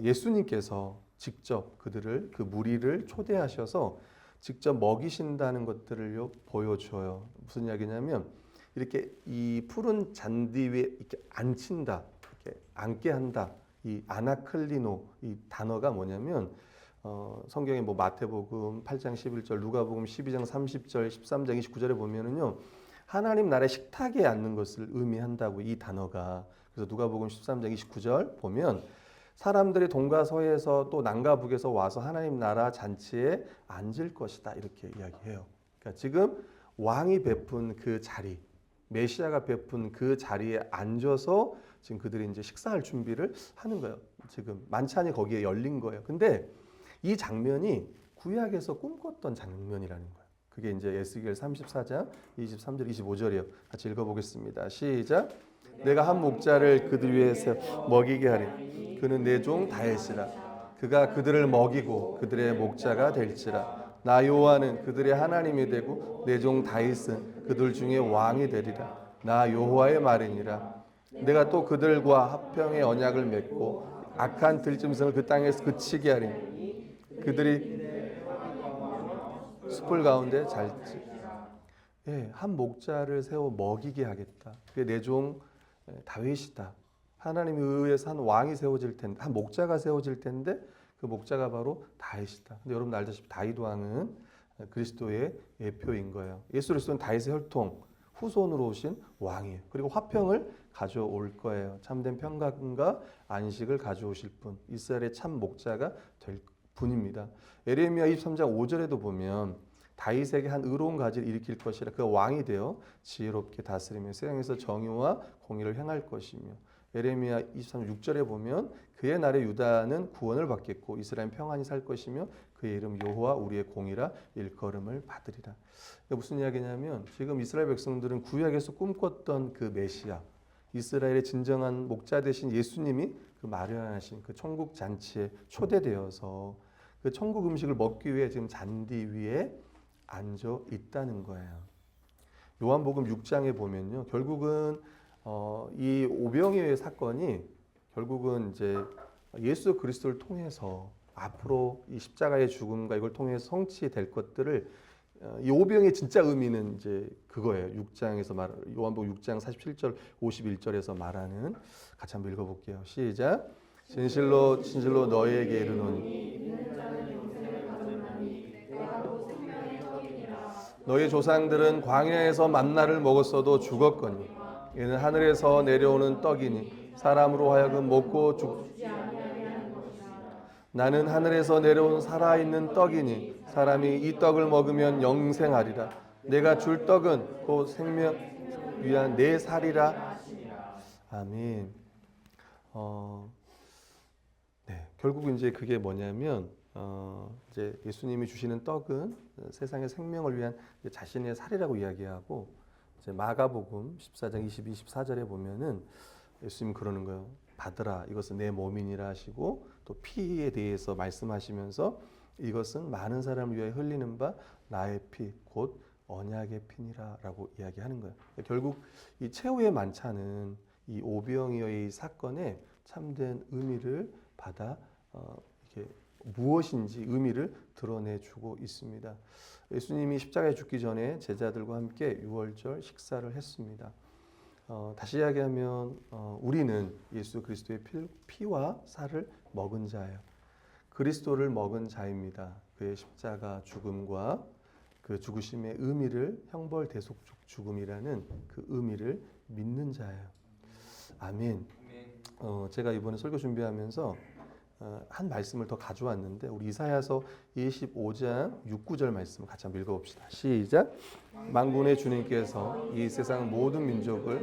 [SPEAKER 1] 예수님께서 직접 그들을 그 무리를 초대하셔서 직접 먹이신다는 것들을 보여줘요. 무슨 이야기냐면 이렇게 이 푸른 잔디 위에 이렇게 앉힌다, 이렇게 앉게 한다. 이 아나클리노 이 단어가 뭐냐면 성경에 뭐 마태복음 8장 11절, 누가복음 12장 30절, 13장 29절에 보면은요 하나님 나라의 식탁에 앉는 것을 의미한다고 이 단어가. 그래서 누가복음 13장 29절 보면 사람들이 동과 서에서 또 남과 북에서 와서 하나님 나라 잔치에 앉을 것이다 이렇게 이야기해요. 그러니까 지금 왕이 베푼 그 자리, 메시아가 베푼 그 자리에 앉아서 지금 그들이 이제 식사할 준비를 하는 거예요. 지금 만찬이 거기에 열린 거예요. 근데 이 장면이 구약에서 꿈꿨던 장면이라는 거예요. 그게 이제 에스겔 34장 23절 25절이에요. 같이 읽어보겠습니다. 시작. 내가 한 목자를 그들 위에 세워 먹이게 하리. 그는 내 종 다윗이라. 그가 그들을 먹이고 그들의 목자가 될지라. 나 여호와는 그들의 하나님이 되고 내 종 다윗은 그들 중에 왕이 되리라. 나 여호와의 말이니라. 내가 또 그들과 화평의 언약을 맺고 악한 들짐승을 그 땅에서 그치게 하리니 그들이 숲을 가운데 잘지. 한 목자를 세워 먹이게 하겠다. 그게 내 종 다윗이다. 하나님에 의해서 한 왕이 세워질 텐데, 한 목자가 세워질 텐데 그 목자가 바로 다윗이다. 근데 여러분 알다시피 다윗 왕은 그리스도의 예표인 거예요. 예수 그리스도는 다윗의 혈통 후손으로 오신 왕이에요. 그리고 화평을 가져올 거예요. 참된 평강과 안식을 가져오실 분, 이스라엘의 참 목자가 될 분입니다. 에레미야 23장 5절에도 보면 다윗에게 한 의로운 가지를 일으킬 것이라. 그 왕이 되어 지혜롭게 다스리며 세상에서 정의와 공의를 행할 것이며. 에레미야 23장 6절에 보면 그의 날에 유다는 구원을 받겠고 이스라엘 평안히 살 것이며 그의 이름 여호와 우리의 공의라 일컬음을 받으리라. 무슨 이야기냐면 지금 이스라엘 백성들은 구약에서 꿈꿨던 그 메시아, 이스라엘의 진정한 목자 되신 예수님이 그 마련하신 그 천국 잔치에 초대되어서 그 천국 음식을 먹기 위해 지금 잔디 위에 앉아 있다는 거예요. 요한복음 6장에 보면요, 결국은 이 오병이어의 사건이 결국은 이제 예수 그리스도를 통해서 앞으로 이 십자가의 죽음과 이걸 통해서 성취될 것들을 이 오병의 진짜 의미는 이제 그거예요. 6장에서 요한복음 6장 47절 51절에서 말하는, 같이 한번 읽어볼게요. 시작. 진실로 진실로 너희에게 이르노니 너희 조상들은 광야에서 만나를 먹었어도 죽었거니 이는 하늘에서 내려오는 떡이니 사람으로 하여금 먹고 죽지. 나는 하늘에서 내려온 살아있는 떡이니 사람이 이 떡을 먹으면 영생하리라. 내가 줄 떡은 곧 생명 위한 내 살이라. 아멘. 네, 결국 이제 그게 뭐냐면 이제 예수님이 주시는 떡은 세상의 생명을 위한 자신의 살이라고 이야기하고, 이제 마가복음 14장 22, 24절에 보면은 예수님 그러는 거예요. 받으라, 이것은 내 몸이니라 하시고, 또 피에 대해서 말씀하시면서 이것은 많은 사람을 위해 흘리는 바 나의 피, 곧 언약의 피니라라고 이야기하는 거예요. 결국 이 최후의 만찬은 이 오병이어의 사건에 참된 의미를 받아 이렇게 무엇인지 의미를 드러내주고 있습니다. 예수님이 십자가에 죽기 전에 제자들과 함께 유월절 식사를 했습니다. 다시 이야기하면 우리는 예수 그리스도의 피와 살을 먹은 자예요. 그리스도를 먹은 자입니다. 그의 십자가 죽음과 그 죽으심의 의미를, 형벌 대속 죽음이라는 그 의미를 믿는 자예요. 아멘. 제가 이번에 설교 준비하면서 한 말씀을 더 가져왔는데, 우리 이사야서 25장 6, 9절 말씀 같이 한번 읽어봅시다. 시작. 만군의 주님께서 이 세상 모든 민족을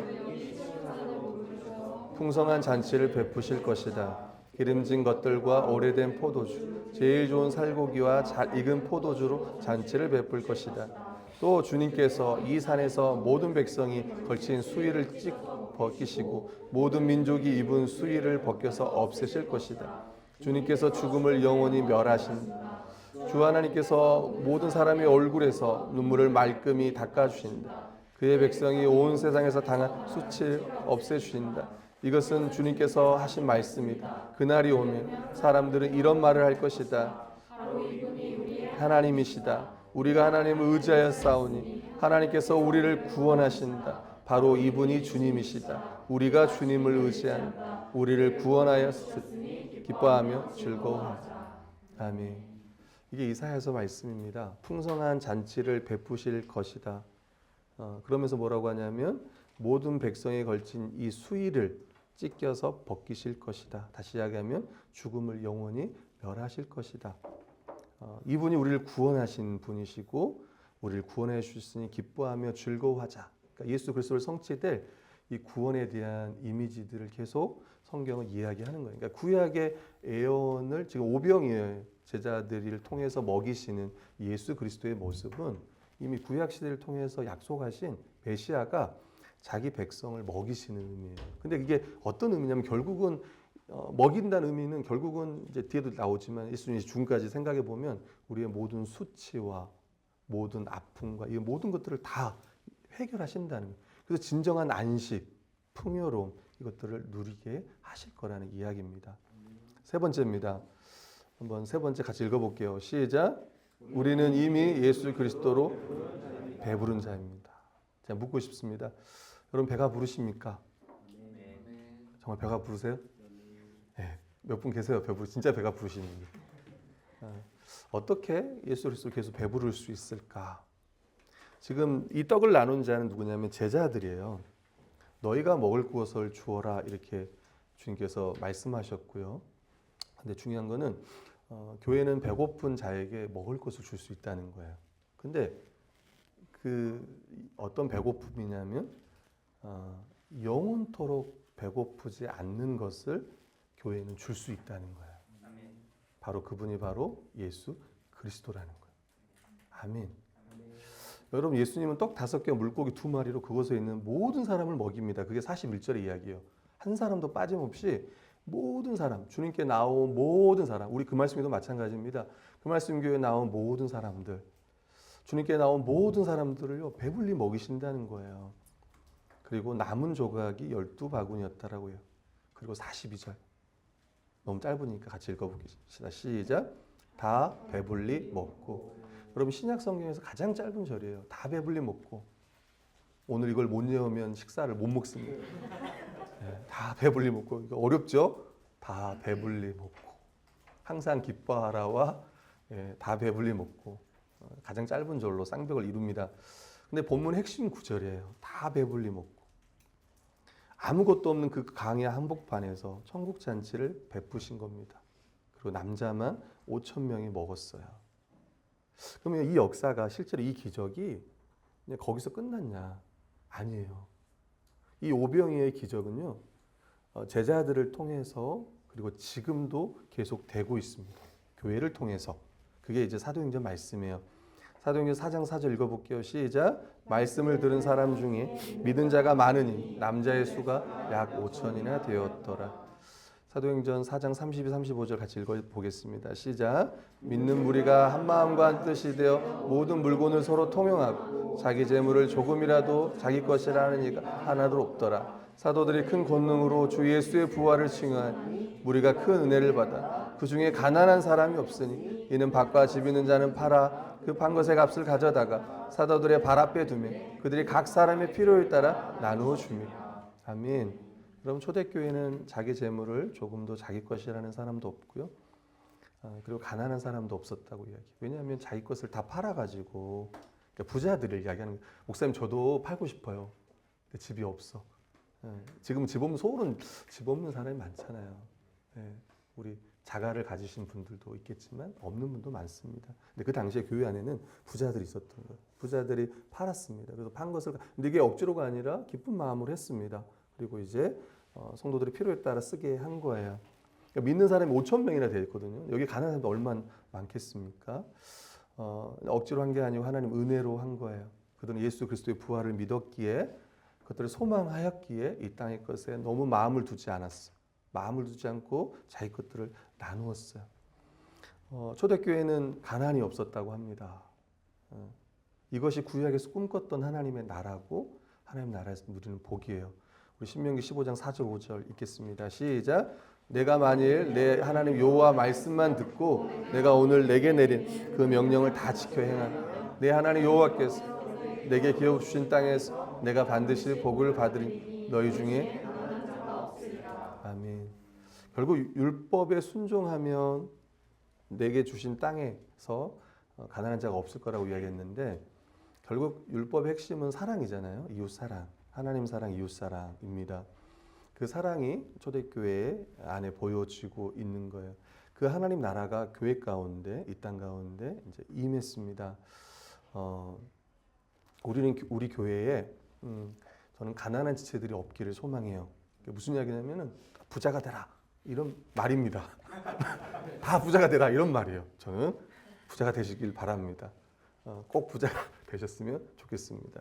[SPEAKER 1] 풍성한 잔치를 베푸실 것이다. 기름진 것들과 오래된 포도주, 제일 좋은 살고기와 잘 익은 포도주로 잔치를 베풀 것이다. 또 주님께서 이 산에서 모든 백성이 걸친 수의를 벗기시고 모든 민족이 입은 수의를 벗겨서 없애실 것이다. 주님께서 죽음을 영원히 멸하신다. 주 하나님께서 모든 사람의 얼굴에서 눈물을 말끔히 닦아주신다. 그의 백성이 온 세상에서 당한 수치를 없애주신다. 이것은 주님께서 하신 말씀이다. 그날이 오면 사람들은 이런 말을 할 것이다. 하나님이시다. 우리가 하나님을 의지하여 싸우니 하나님께서 우리를 구원하신다. 바로 이분이 주님이시다. 우리가 주님을 의지한다. 우리를 구원하였으니 기뻐하며 즐거워하자. 아멘. 이게 이사야서 말씀입니다. 풍성한 잔치를 베푸실 것이다. 그러면서 뭐라고 하냐면 모든 백성에 걸친 이 수의를 찢겨서 벗기실 것이다. 다시 이야기하면 죽음을 영원히 멸하실 것이다. 이분이 우리를 구원하신 분이시고 우리를 구원해 주셨으니 기뻐하며 즐거워하자. 그러니까 예수 그리스도를 성취될 이 구원에 대한 이미지들을 계속 성경은 이야기하는 거예요. 그러니까 구약의 예언을 지금 오병이어의 제자들을 통해서 먹이시는 예수 그리스도의 모습은 이미 구약 시대를 통해서 약속하신 메시아가 자기 백성을 먹이시는 의미예요. 근데 이게 어떤 의미냐면 결국은 먹인다는 의미는 결국은 이제 뒤에도 나오지만 예수님이 죽음까지 생각해 보면 우리의 모든 수치와 모든 아픔과 이 모든 것들을 다 해결하신다는 거예요. 그래서 진정한 안식, 풍요로움 이것들을 누리게 하실 거라는 이야기입니다. 세 번째입니다. 한번 세 번째 같이 읽어볼게요. 시작. 우리는 이미 예수 그리스도로 배부른 자입니다. 제가 묻고 싶습니다. 여러분 배가 부르십니까? 정말 배가 부르세요? 네. 몇 분 계세요? 진짜 배가 부르시는 분. 어떻게 예수 그리스도를 계속 배부를 수 있을까? 지금 이 떡을 나눈 자는 누구냐면 제자들이에요. 너희가 먹을 것을 주어라 이렇게 주님께서 말씀하셨고요. 근데 중요한 거는 교회는 배고픈 자에게 먹을 것을 줄 수 있다는 거예요. 근데 그 어떤 배고픔이냐면 영원토록 배고프지 않는 것을 교회는 줄 수 있다는 거예요. 바로 그분이 바로 예수 그리스도라는 거예요. 아멘. 여러분 예수님은 떡 5개 물고기 2마리로 그곳에 있는 모든 사람을 먹입니다. 그게 41절의 이야기예요. 한 사람도 빠짐없이 모든 사람, 주님께 나온 모든 사람, 우리 그 말씀에도 마찬가지입니다. 그 말씀 교회에 나온 모든 사람들, 주님께 나온 모든 사람들을요 배불리 먹이신다는 거예요. 그리고 남은 조각이 12바구니였다라고요. 그리고 42절 너무 짧으니까 같이 읽어보겠습니다. 시작. 다 배불리 먹고 여러분 신약 성경에서 가장 짧은 절이에요. 다 배불리 먹고 오늘 이걸 못 외우면 식사를 못 먹습니다. 다 배불리 먹고 이거 어렵죠? 다 배불리 먹고 항상 기뻐하라와 다 배불리 먹고 가장 짧은 절로 쌍벽을 이룹니다. 근데 본문 핵심 구절이에요. 다 배불리 먹고 아무것도 없는 그 강의 한복판에서 천국 잔치를 베푸신 겁니다. 그리고 남자만 5천 명이 먹었어요. 그러면 이 역사가 실제로 이 기적이 그냥 거기서 끝났냐? 아니에요. 이 오병이어의 기적은요. 제자들을 통해서 그리고 지금도 계속 되고 있습니다. 교회를 통해서. 그게 이제 사도행전 말씀이에요. 사도행전 4장 4절 읽어볼게요. 시작. 말씀을 들은 사람 중에 믿은 자가 많으니 남자의 수가 약 5천이나 되었더라. 사도행전 4장 32, 35절 같이 읽어보겠습니다. 시작. 믿는 무리가 한 마음과 한 뜻이 되어 모든 물건을 서로 통용하고 자기 재물을 조금이라도 자기 것이라 하는 이가 하나도 없더라. 사도들이 큰 권능으로 주 예수의 부활을 칭하니 무리가 큰 은혜를 받아 그 중에 가난한 사람이 없으니 이는 밭과 집 있는 자는 팔아 그 판 것의 값을 가져다가 사도들의 발 앞에 두며 그들이 각 사람의 필요에 따라 나누어 줍니다. 아멘. 그럼 초대교회는 자기 재물을 조금도 자기 것이라는 사람도 없고요. 그리고 가난한 사람도 없었다고 이야기. 왜냐하면 자기 것을 다 팔아가지고 그러니까 부자들을 이야기하는 거예요. 목사님 저도 팔고 싶어요. 근데 집이 없어. 지금 집 없는 서울은 집 없는 사람이 많잖아요. 우리 자가를 가지신 분들도 있겠지만 없는 분도 많습니다. 근데 그 당시에 교회 안에는 부자들이 있었던 거예요. 부자들이 팔았습니다. 그래서 판 것을 근데 이게 억지로가 아니라 기쁜 마음으로 했습니다. 그리고 이제 성도들의 필요에 따라 쓰게 한 거예요. 그러니까 믿는 사람이 5천 명이나 되어 있거든요. 여기 가난한 사람도 얼마나 많겠습니까? 억지로 한 게 아니고 하나님 은혜로 한 거예요. 그들은 예수 그리스도의 부활을 믿었기에 그것들을 소망하였기에 이 땅의 것에 너무 마음을 두지 않았어요. 마음을 두지 않고 자기 것들을 나누었어요. 초대교회는 가난이 없었다고 합니다. 이것이 구약에서 꿈꿨던 하나님의 나라고 하나님 나라에서 누리는 복이에요. 우리 신명기 15장 4절 5절 읽겠습니다. 시작. 내가 만일 내 하나님 여호와 말씀만 듣고 내가 오늘 내게 내린 그 명령을 다 지켜 행하면 내 하나님 여호와께서 내게 기업 주신 땅에서 내가 반드시 복을 받으리 너희 중에 아멘. 결국 율법에 순종하면 내게 주신 땅에서 가난한 자가 없을 거라고 이야기했는데 결국 율법의 핵심은 사랑이잖아요. 이웃 사랑, 하나님 사랑, 이웃 사랑입니다. 그 사랑이 초대교회 안에 보여지고 있는 거예요. 그 하나님 나라가 교회 가운데, 이 땅 가운데 이제 임했습니다. 우리 교회에 저는 가난한 지체들이 없기를 소망해요. 무슨 이야기냐면은 부자가 되라 이런 말입니다. 다 부자가 되라 이런 말이에요. 저는 부자가 되시길 바랍니다. 꼭 부자가 되셨으면 좋겠습니다.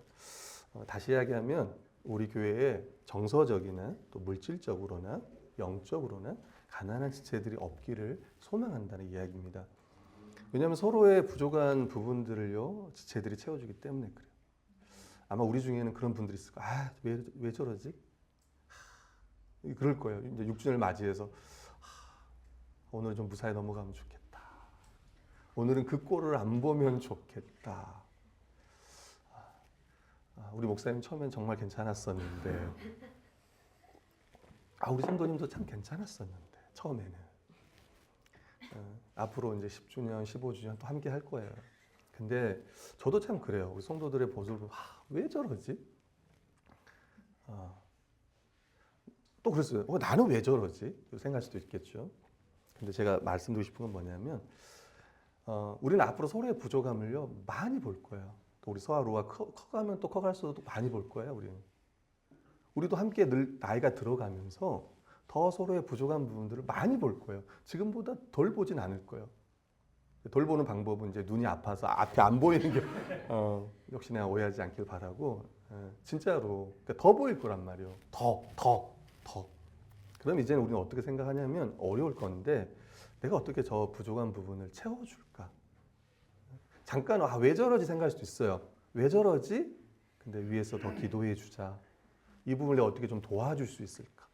[SPEAKER 1] 다시 이야기하면 우리 교회에 정서적이나 또 물질적으로나 영적으로나 가난한 지체들이 없기를 소망한다는 이야기입니다. 왜냐하면 서로의 부족한 부분들을요 지체들이 채워주기 때문에 그래요. 아마 우리 중에는 그런 분들이 있을 거예요. 왜 저러지? 그럴 거예요. 이제 6주년을 맞이해서 오늘 좀 무사히 넘어가면 좋겠다. 오늘은 그 꼴을 안 보면 좋겠다. 우리 목사님 처음엔 정말 괜찮았었는데 우리 성도님도 참 괜찮았었는데 처음에는 앞으로 이제 10주년, 15주년 또 함께 할 거예요. 근데 저도 참 그래요. 우리 성도들의 모습을 보면 왜 저러지? 또 그랬어요. 나는 왜 저러지? 생각할 수도 있겠죠. 근데 제가 말씀드리고 싶은 건 뭐냐면 우리는 앞으로 서로의 부족함을요 많이 볼 거예요. 또 우리 서아로가 커가면 또 커갈수록 많이 볼 거예요. 우리도 함께 늘 나이가 들어가면서 더 서로의 부족한 부분들을 많이 볼 거예요. 지금보다 덜 보진 않을 거예요. 덜 보는 방법은 이제 눈이 아파서 앞에 안 보이는 게 역시 내가 오해하지 않길 바라고 진짜로 그러니까 더 보일 거란 말이에요. 더. 그럼 이제는 우리는 어떻게 생각하냐면 어려울 건데 내가 어떻게 저 부족한 부분을 채워줄까? 잠깐 왜 저러지 생각할 수도 있어요. 왜 저러지? 근데 위에서 더 기도해 주자. 이 부분을 내가 어떻게 좀 도와줄 수 있을까?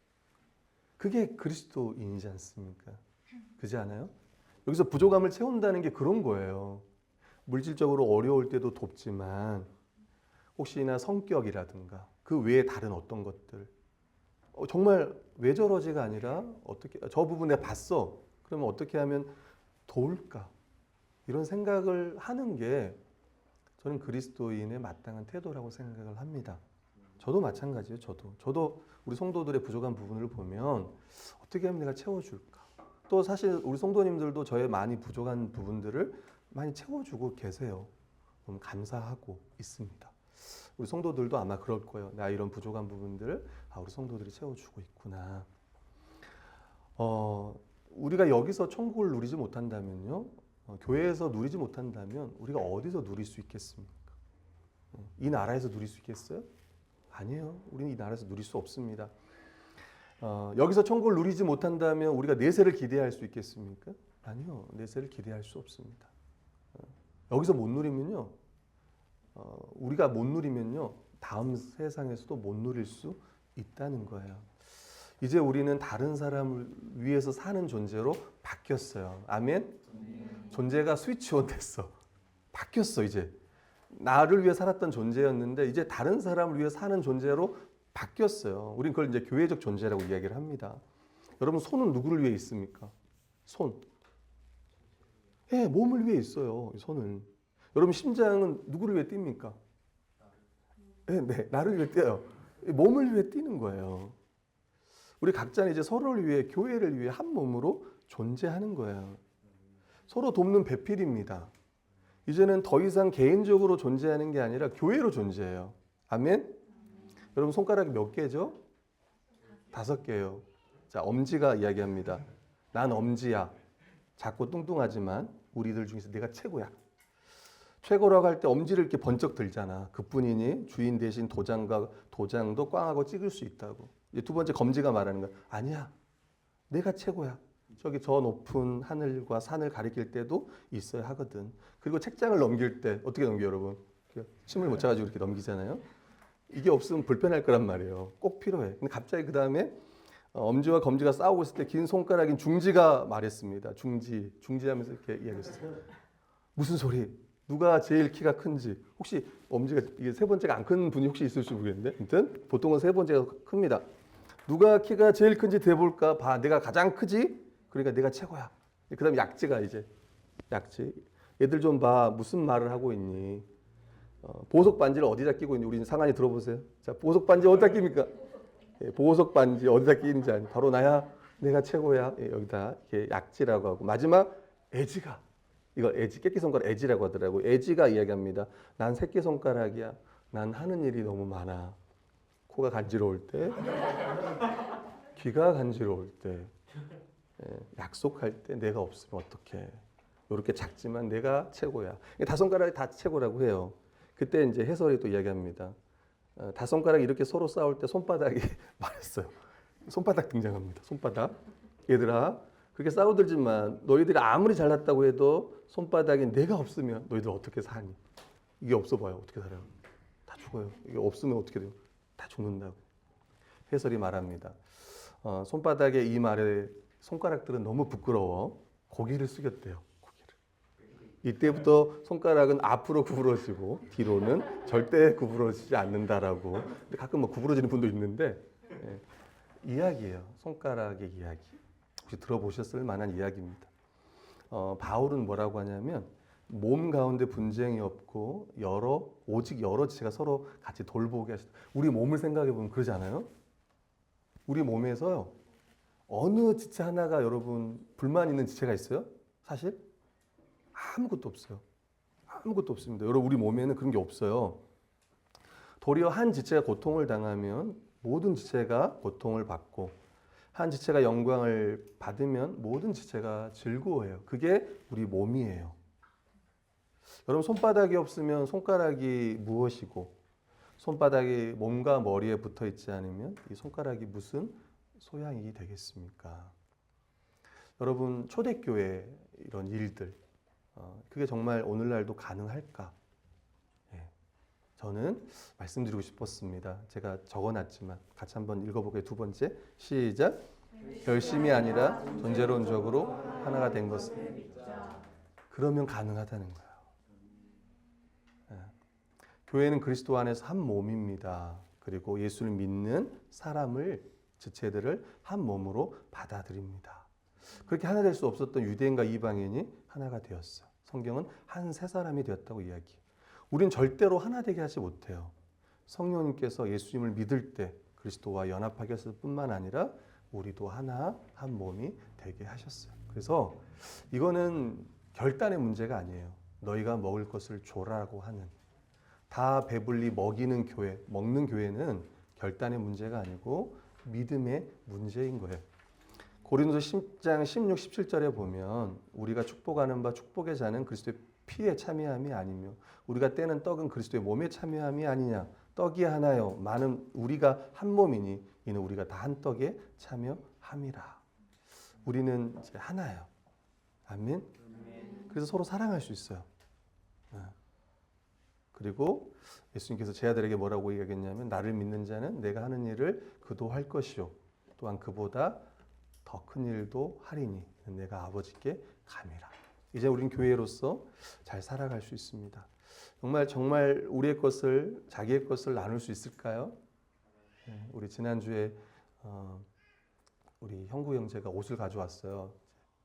[SPEAKER 1] 그게 그리스도인이지 않습니까? 그렇지 않아요? 여기서 부족함을 채운다는 게 그런 거예요. 물질적으로 어려울 때도 돕지만 혹시나 성격이라든가 그 외에 다른 어떤 것들 정말 왜 저러지가 아니라 어떻게 저 부분 내가 봤어. 그러면 어떻게 하면 도울까? 이런 생각을 하는 게 저는 그리스도인의 마땅한 태도라고 생각을 합니다. 저도 마찬가지예요. 저도 우리 성도들의 부족한 부분을 보면 어떻게 하면 내가 채워줄까? 또 사실 우리 성도님들도 저의 많이 부족한 부분들을 많이 채워주고 계세요. 너무 감사하고 있습니다. 우리 성도들도 아마 그럴 거예요. 나 이런 부족한 부분들을 우리 성도들이 채워주고 있구나. 우리가 여기서 천국을 누리지 못한다면요. 교회에서 누리지 못한다면 우리가 어디서 누릴 수 있겠습니까? 이 나라에서 누릴 수 있겠어요? 아니에요. 우리는 이 나라에서 누릴 수 없습니다. 여기서 천국을 누리지 못한다면 우리가 내세를 기대할 수 있겠습니까? 아니요. 내세를 기대할 수 없습니다. 여기서 못 누리면요. 우리가 못 누리면요. 다음 세상에서도 못 누릴 수 있다는 거예요. 이제 우리는 다른 사람을 위해서 사는 존재로 바뀌었어요. 아멘? 존재가 스위치온 됐어. 바뀌었어 이제. 나를 위해 살았던 존재였는데 이제 다른 사람을 위해 사는 존재로 바뀌었어요. 우린 그걸 이제 교회적 존재라고 이야기를 합니다. 여러분 손은 누구를 위해 있습니까? 손. 예, 몸을 위해 있어요. 손은. 여러분 심장은 누구를 위해 뜁니까? 네, 나를 위해 뛰어요. 몸을 위해 뛰는 거예요. 우리 각자는 이제 서로를 위해 교회를 위해 한 몸으로 존재하는 거예요. 서로 돕는 배필입니다. 이제는 더 이상 개인적으로 존재하는 게 아니라 교회로 존재해요. 아멘? 여러분 손가락이 몇 개죠? 5개예요. 자, 엄지가 이야기합니다. 난 엄지야. 작고 뚱뚱하지만 우리들 중에서 내가 최고야. 최고라고 할 때 엄지를 이렇게 번쩍 들잖아. 그뿐이니 주인 대신 도장도 꽝하고 찍을 수 있다고. 이제 두 번째 검지가 말하는 거야. 아니야. 내가 최고야. 저기 저 높은 하늘과 산을 가리킬 때도 있어야 하거든. 그리고 책장을 넘길 때 어떻게 넘겨요, 여러분? 침을 못 차가지고 이렇게 넘기잖아요. 이게 없으면 불편할 거란 말이에요. 꼭 필요해. 근데 갑자기 그 다음에 엄지와 검지가 싸우고 있을 때 긴 손가락인 중지가 말했습니다. 중지하면서 이렇게 이야기했어요. 무슨 소리? 누가 제일 키가 큰지. 혹시 엄지가 이게 세 번째가 안 큰 분이 혹시 있을지 모르겠는데, 아무튼 보통은 세 번째가 큽니다. 누가 키가 제일 큰지 대볼까? 봐. 내가 가장 크지? 그러니까 내가 최고야. 그다음 약지가 이제 약지. 얘들 좀 봐. 무슨 말을 하고 있니? 보석 반지를 어디다 끼고 있니? 우리 상한이 들어보세요. 자, 보석 반지 어디다 끼니까? 보석 반지 어디다 끼는지 아니? 바로 나야. 내가 최고야. 여기다 이렇게 약지라고 하고 마지막 애지가. 이거 애지, 깨끼손가락 애지라고 하더라고요. 애지가 이야기합니다. 난 새끼손가락이야. 난 하는 일이 너무 많아. 코가 간지러울 때, 귀가 간지러울 때, 약속할 때 내가 없으면 어떡해. 이렇게 작지만 내가 최고야. 5손가락이 다 최고라고 해요. 그때 이제 해설이 또 이야기합니다. 5손가락이 이렇게 서로 싸울 때 손바닥이 말했어요. 손바닥 등장합니다. 손바닥. 얘들아, 그렇게 싸우들지만 너희들이 아무리 잘났다고 해도 손바닥이 내가 없으면 너희들 어떻게 사니? 이게 없어 봐요. 어떻게 살아요? 다 죽어요. 이게 없으면 어떻게 돼요? 다 죽는다고. 해설이 말합니다. 손바닥의 이 말에 손가락들은 너무 부끄러워 고개를 숙였대요. 고개를. 이때부터 손가락은 앞으로 구부러지고 뒤로는 절대 구부러지지 않는다라고. 근데 가끔 뭐 구부러지는 분도 있는데 이야기예요. 손가락의 이야기. 혹시 들어보셨을 만한 이야기입니다. 바울은 뭐라고 하냐면 몸 가운데 분쟁이 없고 오직 여러 지체가 서로 같이 돌보게 하시다. 우리 몸을 생각해 보면 그러지 않아요? 우리 몸에서요. 어느 지체 하나가 여러분 불만 있는 지체가 있어요? 사실 아무것도 없어요. 아무것도 없습니다. 여러분 우리 몸에는 그런 게 없어요. 도리어 한 지체가 고통을 당하면 모든 지체가 고통을 받고 한 지체가 영광을 받으면 모든 지체가 즐거워해요. 그게 우리 몸이에요. 여러분 손바닥이 없으면 손가락이 무엇이고 손바닥이 몸과 머리에 붙어 있지 않으면 이 손가락이 무슨 소양이 되겠습니까? 여러분 초대교회 이런 일들 그게 정말 오늘날도 가능할까? 저는 말씀드리고 싶었습니다. 제가 적어놨지만 같이 한번 읽어볼게요. 두 번째 시작. 결심이 아니라 존재론적으로 하나가 된 것은 그러면 가능하다는 거예요. 교회는 그리스도 안에서 한 몸입니다. 그리고 예수를 믿는 사람을, 지체들을 한 몸으로 받아들입니다. 그렇게 하나 될 수 없었던 유대인과 이방인이 하나가 되었어요. 성경은 한 세 사람이 되었다고 이야기해요. 우린 절대로 하나 되게 하지 못해요. 성령님께서 예수님을 믿을 때 그리스도와 연합하게 하셨을 뿐만 아니라 우리도 하나, 한 몸이 되게 하셨어요. 그래서 이거는 결단의 문제가 아니에요. 너희가 먹을 것을 줘라고 하는, 다 배불리 먹이는 교회, 먹는 교회는 결단의 문제가 아니고 믿음의 문제인 거예요. 고린도서 10장 16, 17절에 보면 우리가 축복하는 바 축복의 자는 그리스도의 피에 참여함이 아니며 우리가 떼는 떡은 그리스도의 몸에 참여함이 아니냐. 떡이 하나요. 많은 우리가 한 몸이니 이는 우리가 다 한 떡에 참여함이라. 우리는 이제 하나예요. 아멘. 그래서 서로 사랑할 수 있어요. 그리고 예수님께서 제 아들에게 뭐라고 얘기하겠냐면 나를 믿는 자는 내가 하는 일을 그도 할 것이요 또한 그보다 더 큰 일도 하리니 내가 아버지께 감이라. 이제 우린 교회로서 잘 살아갈 수 있습니다. 정말 우리의 것을, 자기의 것을 나눌 수 있을까요? 우리 지난주에 우리 형구 형제가 옷을 가져왔어요.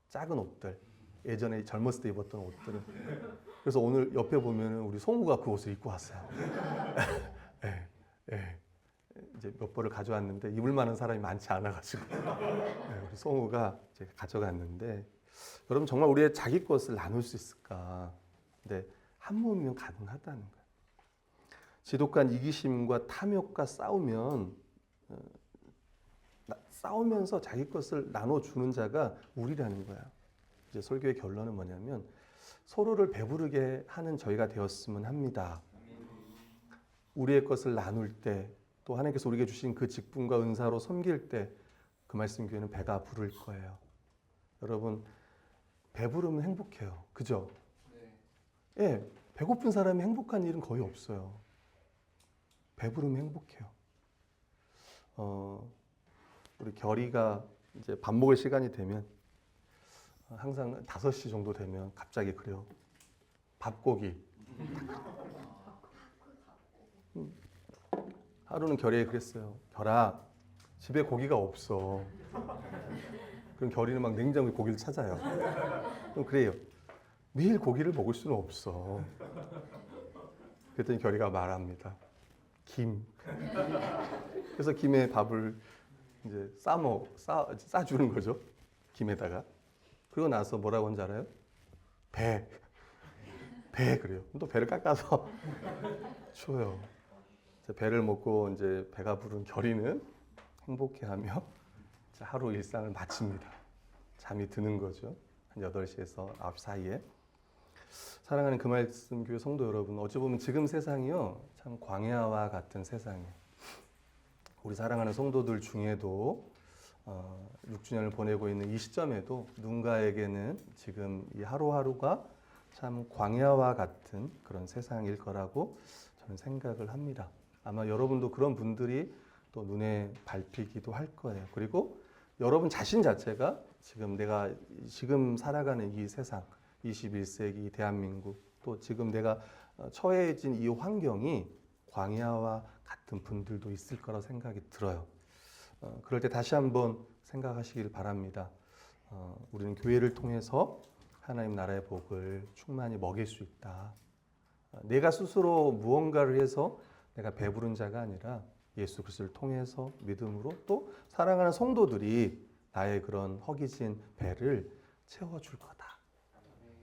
[SPEAKER 1] 작은 옷들, 예전에 젊었을 때 입었던 옷들을. 그래서 오늘 옆에 보면은 우리 송우가 그 옷을 입고 왔어요. 이제 몇 벌을 가져왔는데 입을 만한 사람이 많지 않아가지고 우리 송우가 이제 가져갔는데, 여러분 정말 우리의 자기 것을 나눌 수 있을까? 근데 한 몸이면 가능하다는 거예요. 지독한 이기심과 탐욕과 싸우면서 자기 것을 나눠주는 자가 우리라는 거야. 이제 설교의 결론은 뭐냐면 서로를 배부르게 하는 저희가 되었으면 합니다. 우리의 것을 나눌 때, 또 하나님께서 우리에게 주신 그 직분과 은사로 섬길 때 그 말씀 교회는 배가 부를 거예요. 여러분 배부르면 행복해요. 그죠? 네. 예, 배고픈 사람이 행복한 일은 거의 없어요. 배부르면 행복해요. 우리 결이가 이제 밥 먹을 시간이 되면 항상 5시 정도 되면 갑자기 그래요. 밥고기. 하루는 결이에 그랬어요. 결아, 집에 고기가 없어. 그럼 결이는 막 냉장고에 고기를 찾아요. 그럼 그래요. 매일 고기를 먹을 수는 없어. 그랬더니 결이가 말합니다. 김. 그래서 김에 밥을 이제 싸주는 거죠. 김에다가. 그러고 나서 뭐라고 하는지 알아요? 배 그래요. 또 배를 깎아서 줘요. 배를 먹고 이제 배가 부른 결이는 행복해하며 하루 일상을 마칩니다. 잠이 드는 거죠. 한 8시에서 9시 사이에. 사랑하는 그 말씀 교회 성도 여러분, 어찌 보면 지금 세상이요 참 광야와 같은 세상이에요. 우리 사랑하는 성도들 중에도 6주년을 보내고 있는 이 시점에도 누군가에게는 지금 이 하루하루가 참 광야와 같은 그런 세상일 거라고 저는 생각을 합니다. 아마 여러분도 그런 분들이 또 눈에 밟히기도 할 거예요. 그리고 여러분 자신 자체가 내가 살아가는 이 세상, 21세기 대한민국, 또 지금 내가 처해진 이 환경이 광야와 같은 분들도 있을 거라고 생각이 들어요. 그럴 때 다시 한번 생각하시길 바랍니다. 우리는 교회를 통해서 하나님 나라의 복을 충만히 먹일 수 있다. 내가 스스로 무언가를 해서 내가 배부른 자가 아니라 예수 그리스도를 통해서 믿음으로 또 사랑하는 성도들이 나의 그런 허기진 배를 채워줄 거다.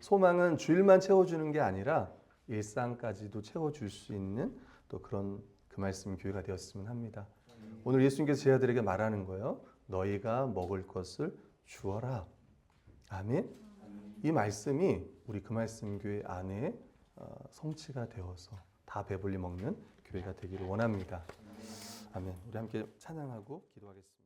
[SPEAKER 1] 소망은 주일만 채워주는 게 아니라 일상까지도 채워줄 수 있는 또 그런 그 말씀 교회가 되었으면 합니다. 오늘 예수님께서 제 아들에게 말하는 거예요. 너희가 먹을 것을 주어라. 아멘. 이 말씀이 우리 그 말씀 교회 안에 성취가 되어서 다 배불리 먹는 교회가 되기를 원합니다. 아멘. 우리 함께 찬양하고 기도하겠습니다.